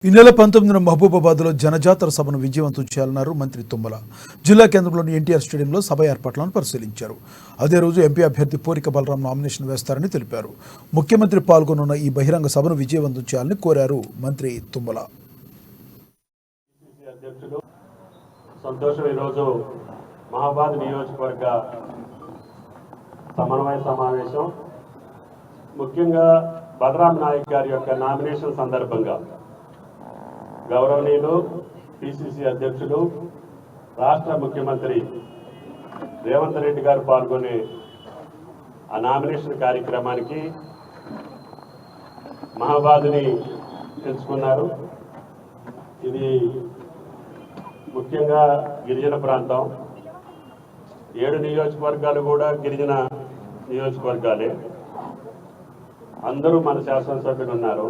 ఈ నెల 19న మహబూబాబాద్లో జనజాతర సభను విజయవంతం చేయాలన్నారు మంత్రి తుమ్మల. జిల్లా కేంద్రంలోని ఎన్టీఆర్ స్టేడియంలో సభ ఏర్పాట్లను పరిశీలించారు. అదే రోజు ఎంపీ అభ్యర్థి పోరిక బలరాం నామినేషన్ వేస్తారని తెలిపారు. ముఖ్యమంత్రి పాల్గొనున్న ఈ బహిరంగ సభను విజయవంతం చేయాలని కోరారు మంత్రి తుమ్మల. సంతోషం ఈరోజు మహబాద్ నియోజకవర్గ సమన్వయ సమావేశం ముఖ్యంగా బలరాం నాయక్ గారి యొక్క నామినేషన్ సందర్భంగా గౌరవనీయులు పిసిసి అధ్యక్షులు రాష్ట్ర ముఖ్యమంత్రి రేవంత్ రెడ్డి గారు పాల్గొనే ఆ నామినేషన్ కార్యక్రమానికి మహబాద్ని ఎంచుకున్నారు. ఇది ముఖ్యంగా గిరిజన ప్రాంతం. 7 నియోజకవర్గాలు కూడా గిరిజన నియోజకవర్గాలే. అందరూ మన శాసనసభ్యులు ఉన్నారు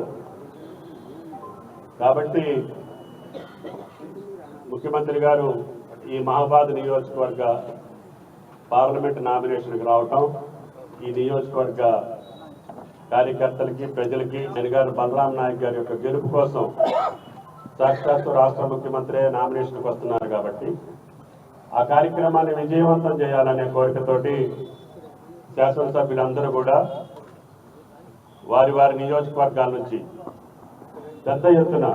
కాబట్టి ముఖ్యమంత్రి గారు ఈ మహబాద్ నియోజకవర్గ పార్లమెంట్ నామినేషన్కి రావటం ఈ నియోజకవర్గ కార్యకర్తలకి ప్రజలకి ఆయన గారు బలరాం నాయక్ గారి యొక్క గెలుపు కోసం సాక్షాత్తు రాష్ట్ర ముఖ్యమంత్రి నామినేషన్కి వస్తున్నారు కాబట్టి ఆ కార్యక్రమాన్ని విజయవంతం చేయాలనే కోరికతోటి శాసనసభ్యులందరూ కూడా వారి వారి నియోజకవర్గాల నుంచి పెద్ద ఎత్తున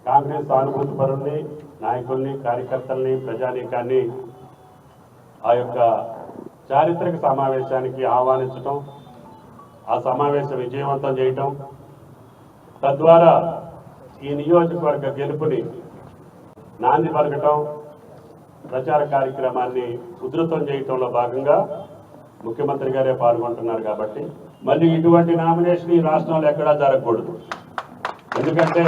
కాంగ్రెస్ సానుభూతి పరుల్ని, నాయకుల్ని, కార్యకర్తల్ని, ప్రజానీకాన్ని ఆ యొక్క చారిత్రక సమావేశానికి ఆహ్వానించటం, ఆ సమావేశం విజయవంతం చేయటం, తద్వారా ఈ నియోజకవర్గ గెలుపుని నాంది పలకటం, ప్రచార కార్యక్రమాన్ని ఉధృతం చేయటంలో భాగంగా ముఖ్యమంత్రి గారే పాల్గొంటున్నారు కాబట్టి మళ్ళీ ఇటువంటి నామినేషన్ ఈ రాష్ట్రంలో ఎక్కడా జరగకూడదు. ఎందుకంటే